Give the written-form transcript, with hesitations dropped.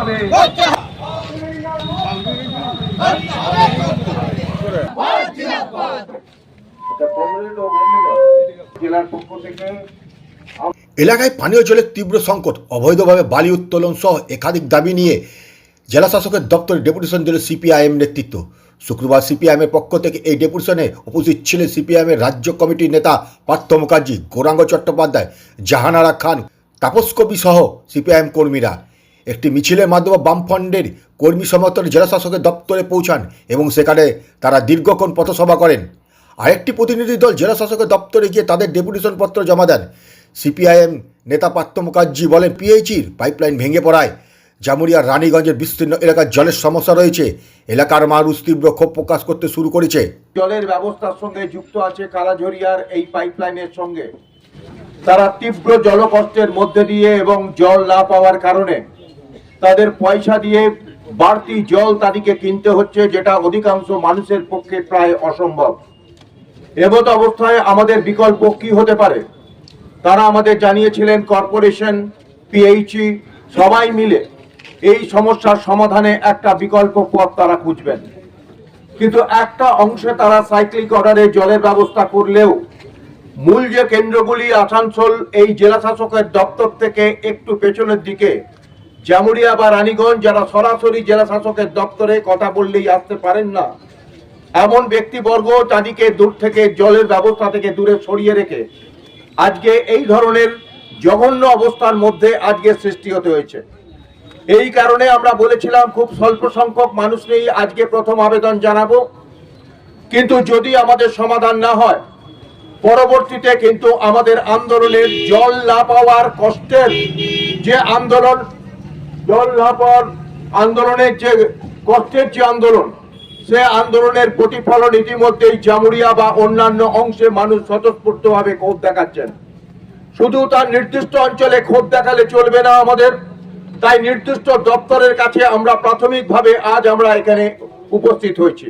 হবে। জেলার পক্ষ থেকে এলাকায় পানীয় জলের তীব্র সংকট, অবৈধভাবে বালি উত্তোলন সহ একাধিক দাবি নিয়ে জেলা শাসকের দপ্তরে ডেপুটেশন দিল সিপিআইএম নেতৃত্ব। শুক্রবার সিপিআইএমের পক্ষ থেকে এই ডেপুটেশনে উপস্থিত ছিলেন সিপিআইএমের রাজ্য কমিটির নেতা পার্থ মুখার্জি, গৌরাঙ্গ চট্টোপাধ্যায়, জাহানারা খান, তাপস কবি সহ সিপিআইএম কর্মীরা। একটি মিছিলের মাধ্যমে বামফ্রন্টের কর্মী সমর্থন জেলা শাসকের দপ্তরে পৌঁছান এবং সেখানে তারা দীর্ঘক্ষণ পথসভা করেন। আরেকটি প্রতিনিধি দল জেলা শাসকের দপ্তরে গিয়ে তাদের ডেপুটেশন পত্র জমা দেন। সিপিআইএম নেতা পার্থ মুখার্জি বলেন, পিএইচির পাইপলাইন ভেঙে পড়ায় জামুরিয়ার রানীগঞ্জের বিস্তীর্ণ এলাকার জলের সমস্যা রয়েছে। এলাকার মানুষ তীব্র ক্ষোভ প্রকাশ করতে শুরু করেছে। জলের ব্যবস্থার সঙ্গে যুক্ত আছে কালাঝরিয়ার এই পাইপলাইনের সঙ্গে। তারা তীব্র জলকষ্টের মধ্যে দিয়ে এবং জল না পাওয়ার কারণে তাদের পয়সা দিয়ে বাড়তি জল তাদেরকে কিনতে হচ্ছে, যেটা অধিকাংশ মানুষের পক্ষে প্রায় অসম্ভব। এমত অবস্থায় আমাদের বিকল্প কি হতে পারে? তারা আমাদের জানিয়েছিলেন কর্পোরেশন, পিএইচই সবাই মিলে এই সমস্যার সমাধানে একটা বিকল্প পথ তারা খুঁজবেন। কিন্তু একটা অংশে তারা সাইক্লিক অর্ডারে জলের ব্যবস্থা করলেও মূল যে কেন্দ্রগুলি আসানসোল এই জেলা শাসকের দপ্তর থেকে একটু পেছনের দিকে জামুরিয়া বা রানীগঞ্জ, যারা সরাসরি জেলা শাসকের দপ্তরে কথা বললেই আসতে পারেন না, এমন ব্যক্তিবর্গ তাদেরকে দূর থেকে জলের ব্যবস্থা থেকে দূরে সরিয়ে রেখে আজকে এই ধরনের জঘন্য অবস্থার মধ্যে আজকে সৃষ্টি হতে হয়েছে। এই কারণে আমরা বলেছিলাম খুব স্বল্প সংখ্যক মানুষ নিয়ে আজকে প্রথম আবেদন জানাবো, কিন্তু যদি আমাদের সমাধান না হয় পরবর্তীতে কিন্তু আমাদের আন্দোলনের জল না পাওয়ার কষ্টের যে আন্দোলন, জল না পাওয়ার আন্দোলনের যে কষ্টের যে আন্দোলন, সে আন্দোলনের প্রতিফলন ইতিমধ্যেই জামুরিয়া বা অন্যান্য অংশে মানুষ স্বতঃস্ফূর্তভাবে ক্ষোভ দেখাচ্ছেন। শুধু তার নির্দিষ্ট অঞ্চলে ক্ষোভ দেখালে চলবে না আমাদের, তাই নির্দিষ্ট দপ্তরের কাছে আমরা প্রাথমিকভাবে আজ আমরা এখানে উপস্থিত হয়েছি।